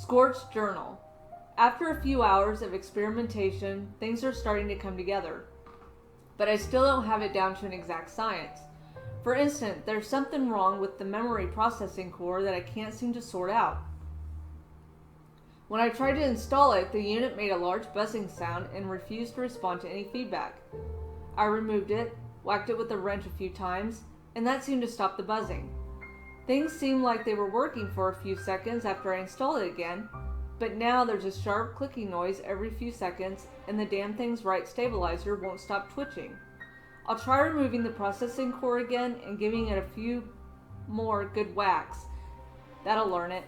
Scorched Journal. After a few hours of experimentation, things are starting to come together. But I still don't have it down to an exact science. For instance, there's something wrong with the memory processing core that I can't seem to sort out. When I tried to install it, the unit made a large buzzing sound and refused to respond to any feedback. I removed it, whacked it with a wrench a few times, and that seemed to stop the buzzing. Things seemed like they were working for a few seconds after I installed it again, but now there's a sharp clicking noise every few seconds and the damn thing's right stabilizer won't stop twitching. I'll try removing the processing core again and giving it a few more good whacks. That'll learn it.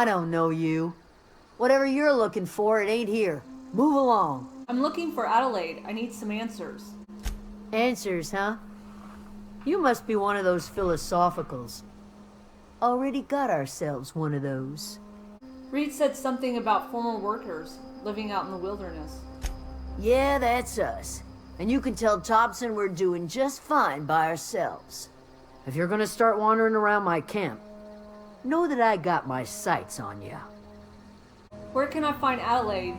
I don't know you. Whatever you're looking for, it ain't here. Move along. I'm looking for Adelaide. I need some answers. Answers, huh? You must be one of those philosophicals. Already got ourselves one of those. Reed said something about former workers living out in the wilderness. Yeah, that's us. And you can tell Thompson we're doing just fine by ourselves. If you're gonna start wandering around my camp, know that I got my sights on ya. Where can I find Adelaide?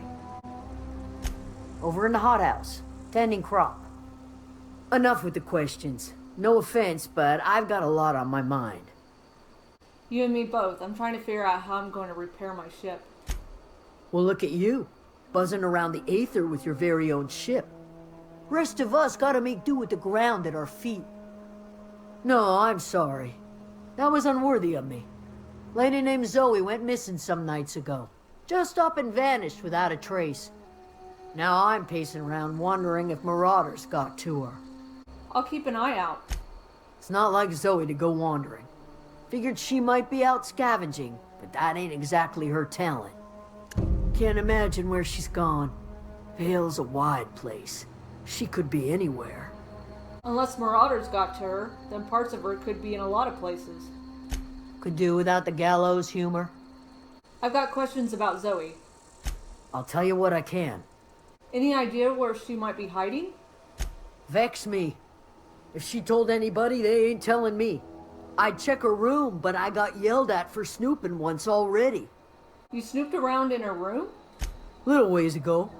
Over in the hothouse, tending crop. Enough with the questions. No offense, but I've got a lot on my mind. You and me both. I'm trying to figure out how I'm going to repair my ship. Well, look at you, buzzing around the aether with your very own ship. Rest of us gotta make do with the ground at our feet. No, I'm sorry. That was unworthy of me. Lady named Zoe went missing some nights ago. Just up and vanished without a trace. Now I'm pacing around wondering if marauders got to her. I'll keep an eye out. It's not like Zoe to go wandering. Figured she might be out scavenging, but that ain't exactly her talent. Can't imagine where she's gone. Vale's a wide place. She could be anywhere. Unless marauders got to her, then parts of her could be in a lot of places. Could do without the gallows humor. I've got questions about Zoe. I'll tell you what I can. Any idea where she might be hiding? Vex me. If she told anybody, they ain't telling me. I'd check her room, but I got yelled at for snooping once already. You snooped around in her room? Little ways ago.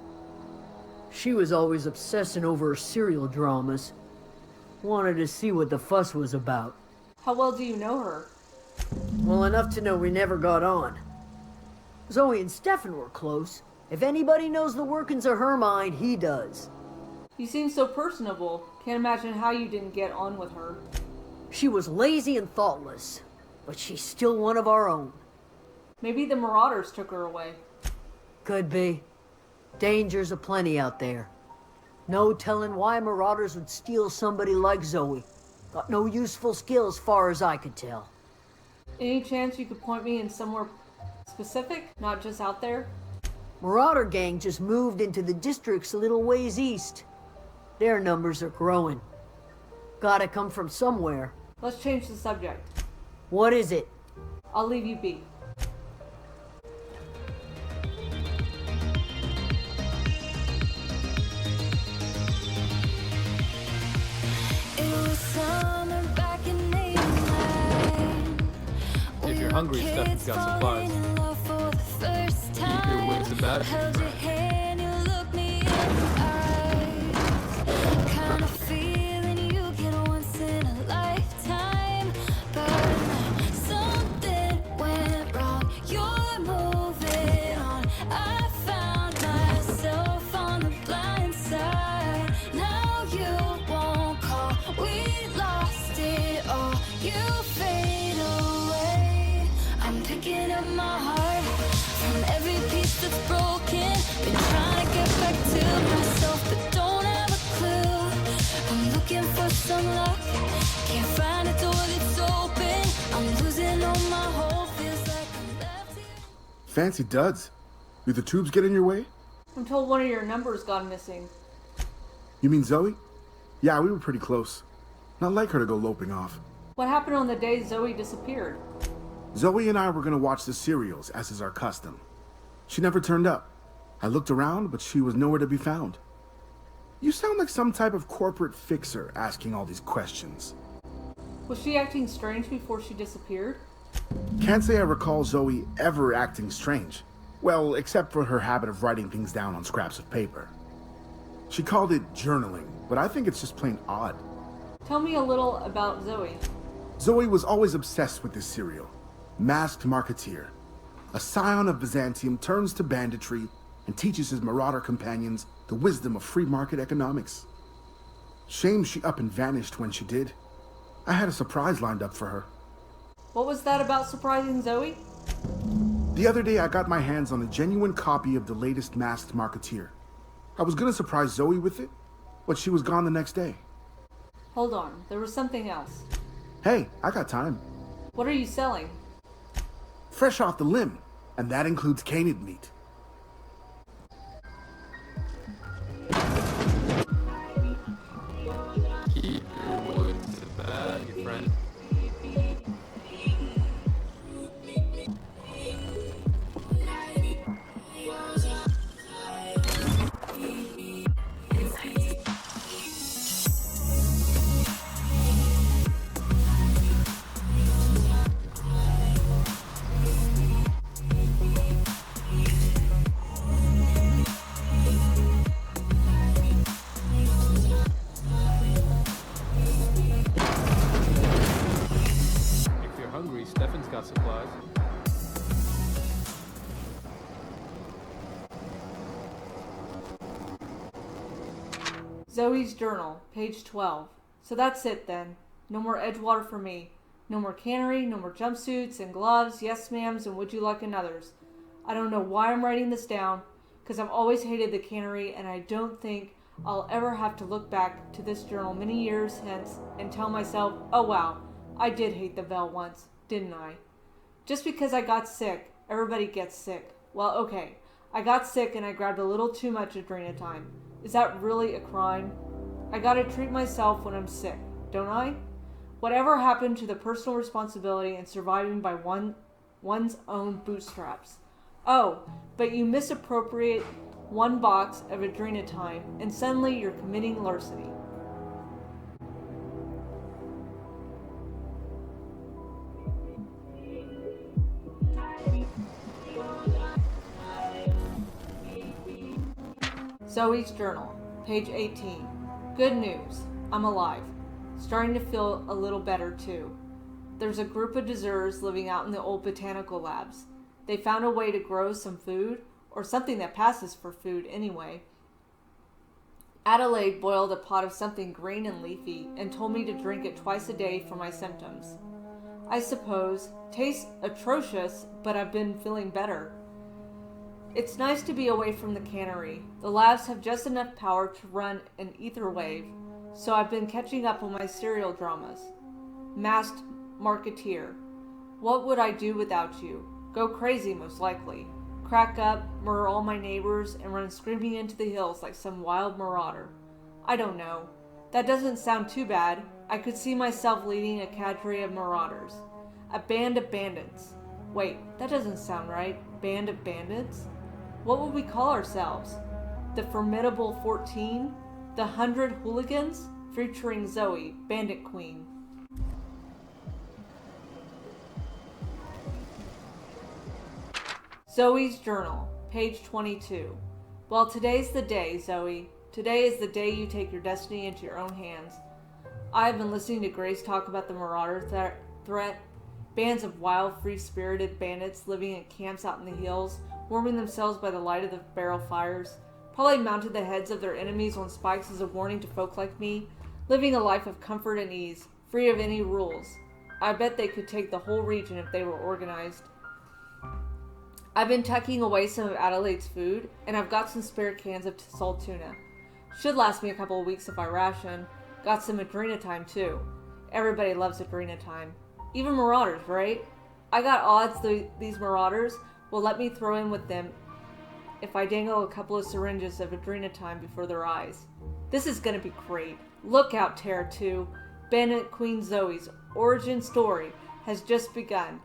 She was always obsessing over her serial dramas. Wanted to see what the fuss was about. How well do you know her? Well enough to know we never got on. Zoe and Stefan were close. If anybody knows the workings of her mind, he does. You seem so personable. Can't imagine how you didn't get on with her. She was lazy and thoughtless, but she's still one of our own. Maybe the marauders took her away. Could be. Dangers aplenty out there. No telling why marauders would steal somebody like Zoe. Got no useful skills far as I could tell. Any chance you could point me in somewhere specific, not just out there? Marauder gang just moved into the districts a little ways east. Their numbers are growing. Gotta come from somewhere. Let's change the subject. What is it? I'll leave you be. If you're hungry, Stefan's got supplies. Keep your wits about you. Some luck, can't find a door that's open. I'm losing all my hope, feels like I'm left here. Fancy duds. Do the tubes get in your way? I'm told one of your numbers gone missing. You mean Zoe? Yeah, we were pretty close. Not like her to go loping off. What happened on the day Zoe disappeared? Zoe and I were gonna watch the serials, as is our custom. She never turned up. I looked around, but she was nowhere to be found. You sound like some type of corporate fixer asking all these questions. Was she acting strange before she disappeared? Can't say I recall Zoe ever acting strange. Well, except for her habit of writing things down on scraps of paper. She called it journaling, but I think it's just plain odd. Tell me a little about Zoe. Zoe was always obsessed with this serial. Masked Marketeer. A scion of Byzantium turns to banditry and teaches his marauder companions the wisdom of free market economics. Shame she up and vanished when she did. I had a surprise lined up for her. What was that about surprising Zoe? The other day I got my hands on a genuine copy of the latest Masked Marketeer. I was gonna surprise Zoe with it, but she was gone the next day. Hold on, there was something else. Hey, I got time. What are you selling? Fresh off the limb, and that includes canid meat. Keep your wits about you, friend. If you're hungry, Stefan's got supplies. Zoe's journal, page 12. So that's it then. No more Edgewater for me. No more cannery, no more jumpsuits and gloves, yes ma'ams and would you like another's. I don't know why I'm writing this down, because I've always hated the cannery and I don't think I'll ever have to look back to this journal many years hence and tell myself, oh wow, I did hate the Vel once, didn't I? Just because I got sick, everybody gets sick. Well, okay, I got sick and I grabbed a little too much Adrenatime. Is that really a crime? I gotta treat myself when I'm sick, don't I? Whatever happened to the personal responsibility and surviving by one's own bootstraps? Oh, but you misappropriate one box of Adrenatime and suddenly you're committing larceny. Zoe's journal, page 18. Good news. I'm alive. Starting to feel a little better too. There's a group of deserters living out in the old Botanical Labs. They found a way to grow some food, or something that passes for food anyway. Adelaide boiled a pot of something green and leafy and told me to drink it twice a day for my symptoms. I suppose. Tastes atrocious, but I've been feeling better. It's nice to be away from the cannery. The labs have just enough power to run an ether wave, so I've been catching up on my serial dramas. Masked Marketeer. What would I do without you? Go crazy, most likely. Crack up, murder all my neighbors, and run screaming into the hills like some wild marauder. I don't know. That doesn't sound too bad. I could see myself leading a cadre of marauders. A band of bandits. Wait, that doesn't sound right. Band of bandits? What would we call ourselves? The Formidable 14? The 100 Hooligans? Featuring Zoe, Bandit Queen. Zoe's Journal, page 22. Well, today's the day, Zoe. Today is the day you take your destiny into your own hands. I have been listening to Grace talk about the marauder threat. Bands of wild, free-spirited bandits living in camps out in the hills, warming themselves by the light of the barrel fires, probably mounted the heads of their enemies on spikes as a warning to folk like me, living a life of comfort and ease, free of any rules. I bet they could take the whole region if they were organized. I've been tucking away some of Adelaide's food, and I've got some spare cans of salt tuna. Should last me a couple of weeks if I ration. Got some adrenatime too. Everybody loves adrenatime. Even marauders, right? I got odds these marauders will let me throw in with them if I dangle a couple of syringes of adrenatime before their eyes. This is gonna be great. Look out, Terra 2. Bandit Queen Zoe's origin story has just begun.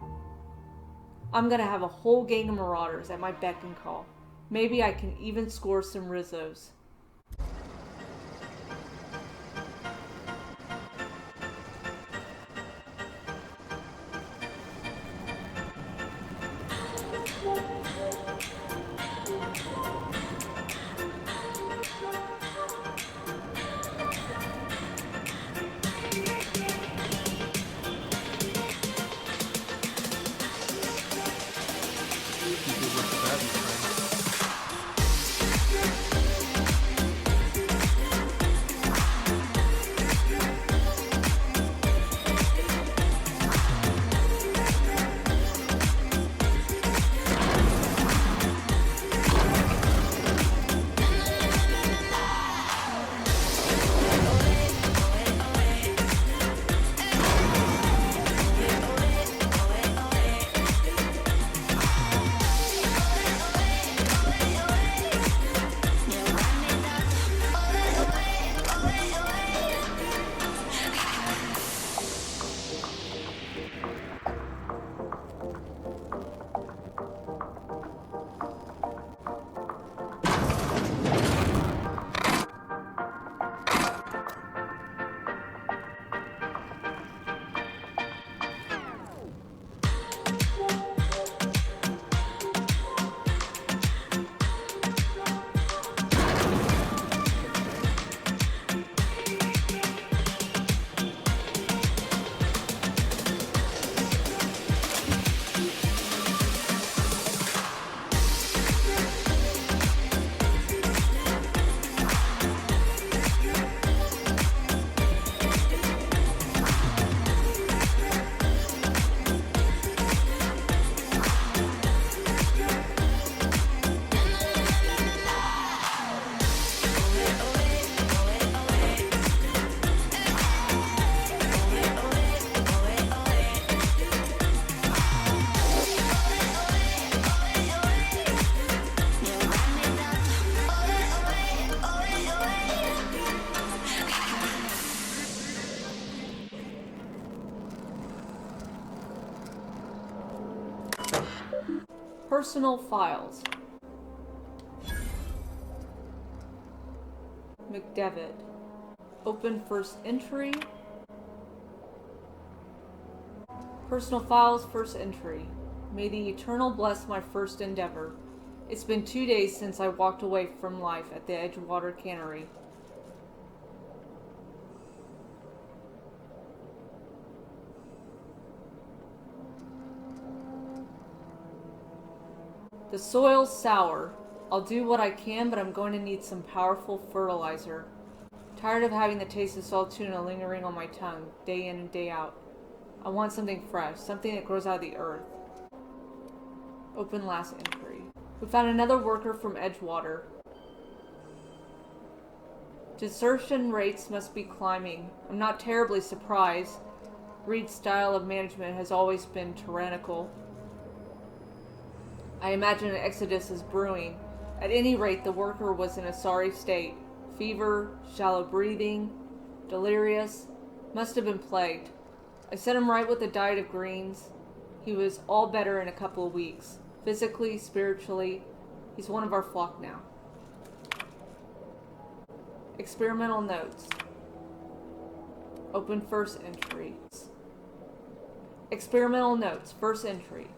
I'm gonna have a whole gang of marauders at my beck and call. Maybe I can even score some Rizzos. Personal files. McDevitt. Open first entry. Personal files, first entry. May the Eternal bless my first endeavor. It's been 2 days since I walked away from life at the Edgewater cannery. The soil's sour. I'll do what I can, but I'm going to need some powerful fertilizer. Tired of having the taste of salt tuna lingering on my tongue, day in and day out. I want something fresh, something that grows out of the earth. Open last entry. We found another worker from Edgewater. Desertion rates must be climbing. I'm not terribly surprised. Reed's style of management has always been tyrannical. I imagine an exodus is brewing. At any rate, the worker was in a sorry state. Fever, shallow breathing, delirious, must have been plagued. I set him right with a diet of greens. He was all better in a couple of weeks. Physically, spiritually, he's one of our flock now. Experimental notes. Open first entry. Experimental notes, first entry.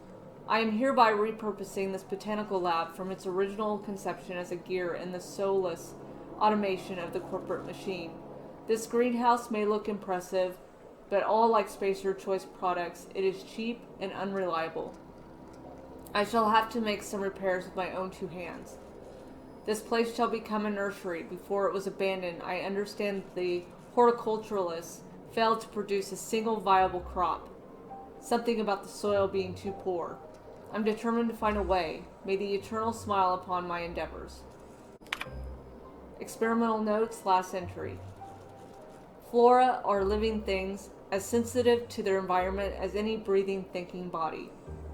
I am hereby repurposing this Botanical Lab from its original conception as a gear in the soulless automation of the corporate machine. This greenhouse may look impressive, but all like Spacer Choice products, it is cheap and unreliable. I shall have to make some repairs with my own two hands. This place shall become a nursery. Before it was abandoned, I understand the horticulturalists failed to produce a single viable crop. Something about the soil being too poor. I'm determined to find a way. May the eternal smile upon my endeavors. Experimental notes, last entry. Flora are living things as sensitive to their environment as any breathing, thinking body.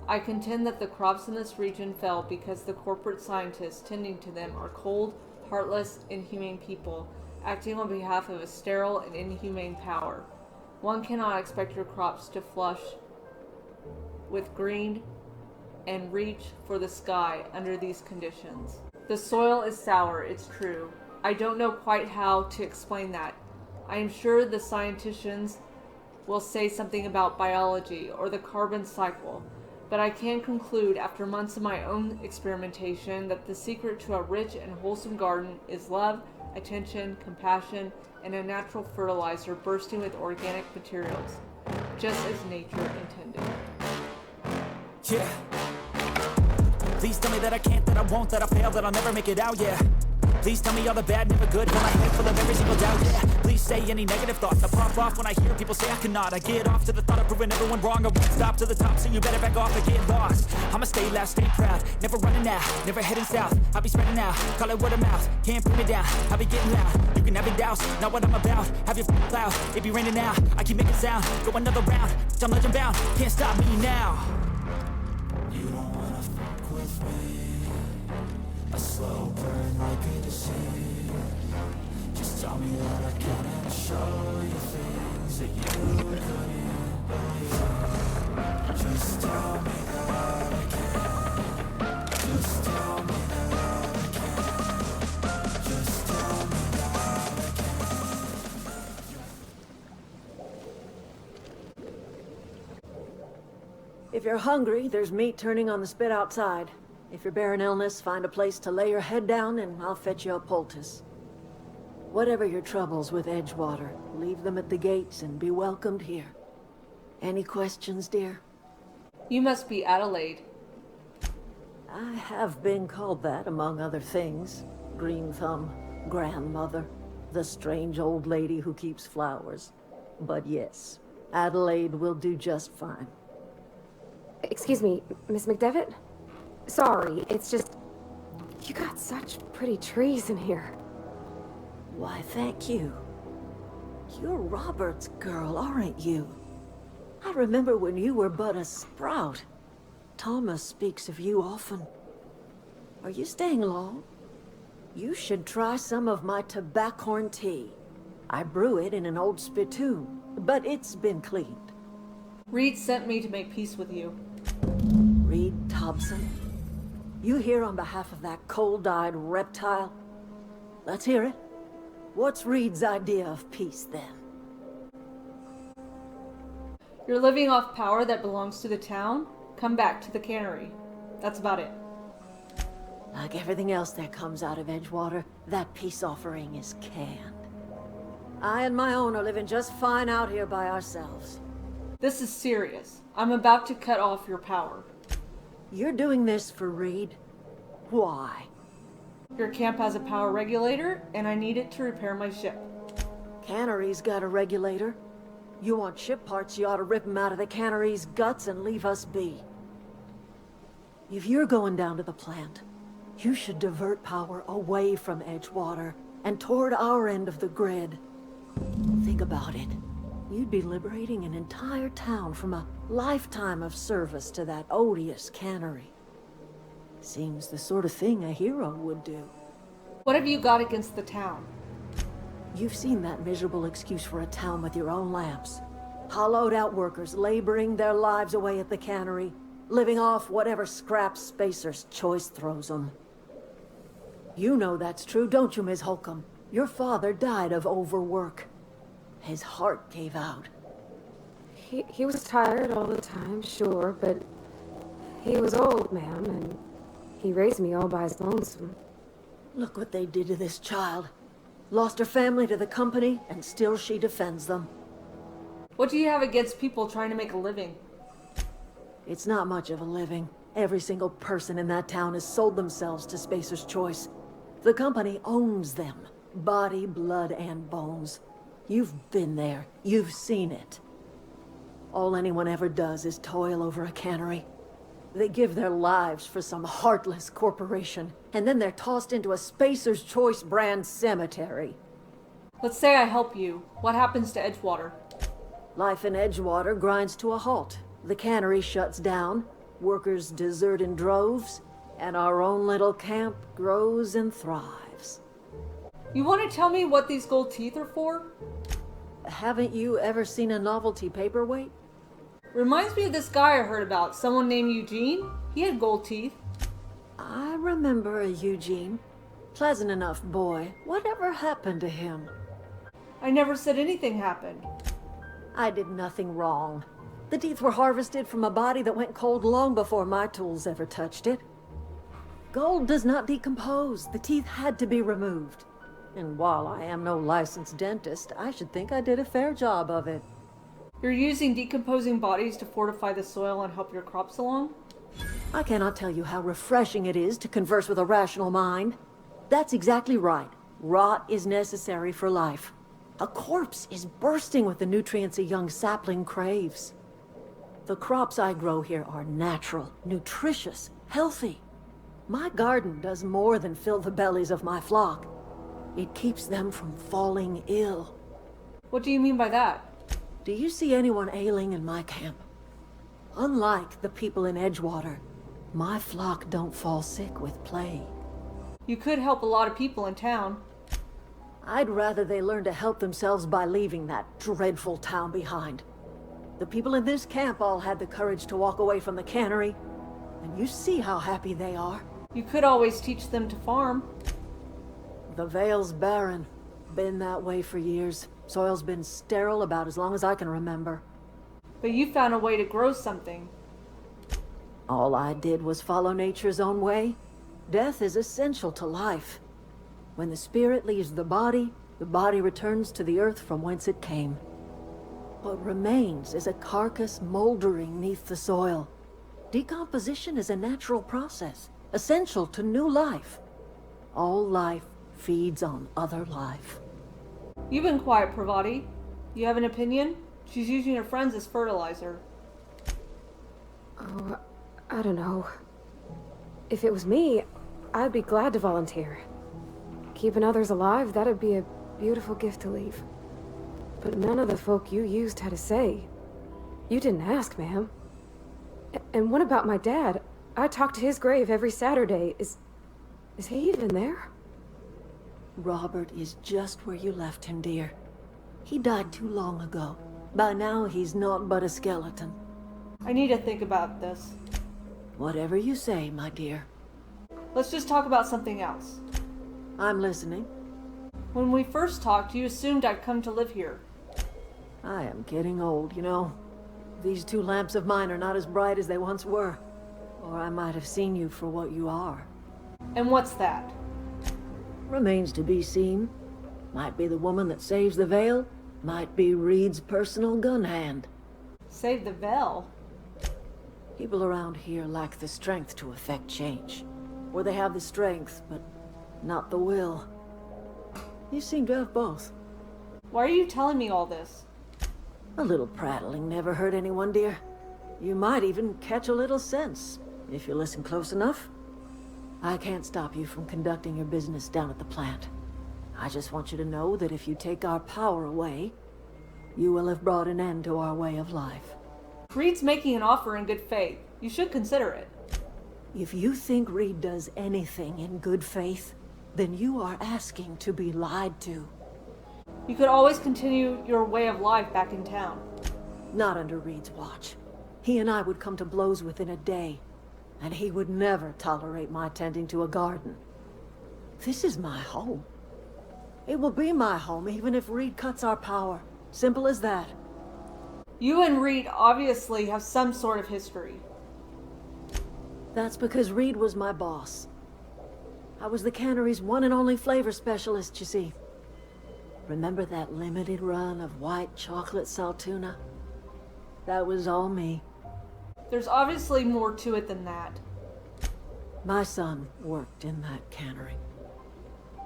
I contend that the crops in this region fell because the corporate scientists tending to them are cold, heartless, inhumane people, acting on behalf of a sterile and inhumane power. One cannot expect your crops to flush with green and reach for the sky under these conditions. The soil is sour, it's true. I don't know quite how to explain that. I am sure the scientists will say something about biology or the carbon cycle, but I can conclude after months of my own experimentation that the secret to a rich and wholesome garden is love, attention, compassion, and a natural fertilizer bursting with organic materials, just as nature intended. Yeah. Please tell me that I can't, that I won't, that I fail, that I'll never make it out, yeah. Please tell me all the bad, never good, fill my head full of every single doubt, yeah. Please say any negative thoughts, I pop off when I hear people say I cannot. I get off to the thought of proving everyone wrong, I won't stop to the top, so you better back off and get lost. I'ma stay loud, stay proud, never running out, never heading south. I'll be spreading out, call it word of mouth, can't put me down, I'll be getting loud. You can have your doubts, not what I'm about, have your cloud, it be raining now. I keep making sound, go another round, I'm legend bound, can't stop me now. You don't wanna fuck with me, a slow burn like a disease. Just tell me that I can and show you things that you couldn't believe. Just tell me that I can. Just tell me that I can. Just tell me that I can. If you're hungry, there's meat turning on the spit outside. If you're bearing illness, find a place to lay your head down and I'll fetch you a poultice. Whatever your troubles with Edgewater, leave them at the gates and be welcomed here. Any questions, dear? You must be Adelaide. I have been called that, among other things. Green Thumb, grandmother, the strange old lady who keeps flowers. But yes, Adelaide will do just fine. Excuse me, Miss McDevitt? Sorry, it's just... You got such pretty trees in here. Why, thank you. You're Robert's girl, aren't you? I remember when you were but a sprout. Thomas speaks of you often. Are you staying long? You should try some of my tobaccorn tea. I brew it in an old spittoon, but it's been cleaned. Reed sent me to make peace with you. Reed Thompson? You here on behalf of that cold-eyed reptile? Let's hear it. What's Reed's idea of peace, then? You're living off power that belongs to the town? Come back to the cannery. That's about it. Like everything else that comes out of Edgewater, that peace offering is canned. I and my own are living just fine out here by ourselves. This is serious. I'm about to cut off your power. You're doing this for Reed? Why? Your camp has a power regulator, and I need it to repair my ship. Cannery's got a regulator. You want ship parts, you ought to rip 'em out of the cannery's guts and leave us be. If you're going down to the plant, you should divert power away from Edgewater and toward our end of the grid. Think about it. You'd be liberating an entire town from a lifetime of service to that odious cannery. Seems the sort of thing a hero would do. What have you got against the town? You've seen that miserable excuse for a town with your own lamps. Hollowed out workers laboring their lives away at the cannery, living off whatever scraps Spacer's Choice throws them. You know that's true, don't you, Ms. Holcomb? Your father died of overwork. His heart gave out. He was tired all the time, sure, but he was old, ma'am, and he raised me all by his lonesome. Look what they did to this child. Lost her family to the company, and still she defends them. What do you have against people trying to make a living? It's not much of a living. Every single person in that town has sold themselves to Spacer's Choice. The company owns them. Body, blood, and bones. You've been there. You've seen it. All anyone ever does is toil over a cannery. They give their lives for some heartless corporation, and then they're tossed into a Spacer's Choice brand cemetery. Let's say I help you. What happens to Edgewater? Life in Edgewater grinds to a halt. The cannery shuts down, workers desert in droves, and our own little camp grows and thrives. You want to tell me what these gold teeth are for? Haven't you ever seen a novelty paperweight? Reminds me of this guy I heard about, someone named Eugene. He had gold teeth. I remember a Eugene. Pleasant enough boy. Whatever happened to him? I never said anything happened. I did nothing wrong. The teeth were harvested from a body that went cold long before my tools ever touched it. Gold does not decompose. The teeth had to be removed. And while I am no licensed dentist, I should think I did a fair job of it. You're using decomposing bodies to fortify the soil and help your crops along? I cannot tell you how refreshing it is to converse with a rational mind. That's exactly right. Rot is necessary for life. A corpse is bursting with the nutrients a young sapling craves. The crops I grow here are natural, nutritious, healthy. My garden does more than fill the bellies of my flock. It keeps them from falling ill. What do you mean by that? Do you see anyone ailing in my camp? Unlike the people in Edgewater, my flock don't fall sick with plague. You could help a lot of people in town. I'd rather they learn to help themselves by leaving that dreadful town behind. The people in this camp all had the courage to walk away from the cannery, and you see how happy they are. You could always teach them to farm. The Vale's barren. Been that way for years. Soil's been sterile about as long as I can remember. But you found a way to grow something. All I did was follow nature's own way. Death is essential to life. When the spirit leaves the body returns to the earth from whence it came. What remains is a carcass moldering neath the soil. Decomposition is a natural process, essential to new life. All life feeds on other life. You've been quiet, Pravati. You have an opinion? She's using her friends as fertilizer. Oh, I don't know. If it was me, I'd be glad to volunteer. Keeping others alive, that'd be a beautiful gift to leave. But none of the folk you used had a say. You didn't ask, ma'am. And what about my dad? I talk to his grave every Saturday. Is he even there? Robert is just where you left him, dear. He died too long ago. By now, he's naught but a skeleton. I need to think about this. Whatever you say, my dear. Let's just talk about something else. I'm listening. When we first talked, you assumed I'd come to live here. I am getting old, you know. These two lamps of mine are not as bright as they once were. Or I might have seen you for what you are. And what's that? Remains to be seen. Might be the woman that saves the Vale. Might be Reed's personal gun hand. Save the Vale? People around here lack the strength to effect change. Or they have the strength, but not the will. You seem to have both. Why are you telling me all this? A little prattling never hurt anyone, dear. You might even catch a little sense, if you listen close enough. I can't stop you from conducting your business down at the plant. I just want you to know that if you take our power away, you will have brought an end to our way of life. Reed's making an offer in good faith. You should consider it. If you think Reed does anything in good faith, then you are asking to be lied to. You could always continue your way of life back in town. Not under Reed's watch. He and I would come to blows within a day, and he would never tolerate my tending to a garden. This is my home. It will be my home even if Reed cuts our power. Simple as that. You and Reed obviously have some sort of history. That's because Reed was my boss. I was the cannery's one and only flavor specialist, you see. Remember that limited run of white chocolate saltuna? That was all me. There's obviously more to it than that. My son worked in that cannery.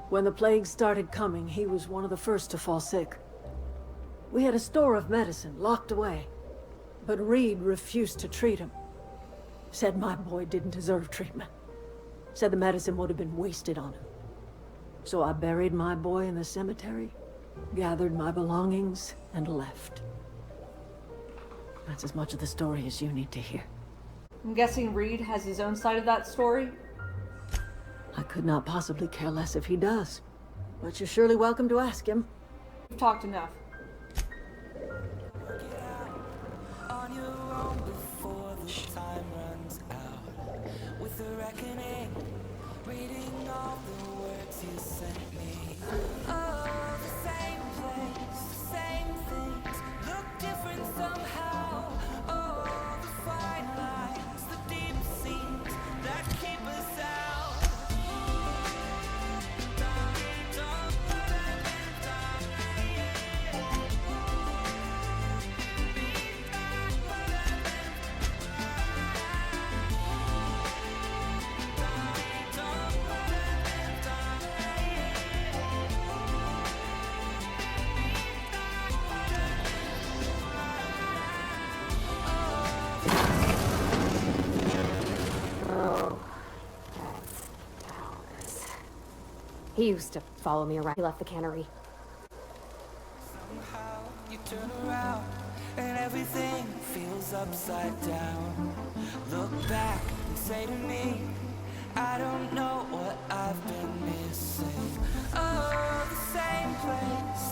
When the plague started coming, he was one of the first to fall sick. We had a store of medicine locked away, but Reed refused to treat him. Said my boy didn't deserve treatment. Said the medicine would have been wasted on him. So I buried my boy in the cemetery, gathered my belongings, and left. That's as much of the story as you need to hear. I'm guessing Reed has his own side of that story? I could not possibly care less if he does, but you're surely welcome to ask him. We've talked enough. On your own before the time runs out. With the reckoning, reading all the words you sent me. Oh, the same place, the same things, look different somehow. Oh, the fine lines, the deep seams that keep us out. He used to follow me around. He left the cannery. Somehow you turn around and everything feels upside down. Look back and say to me, I don't know what I've been missing. Oh, the same place,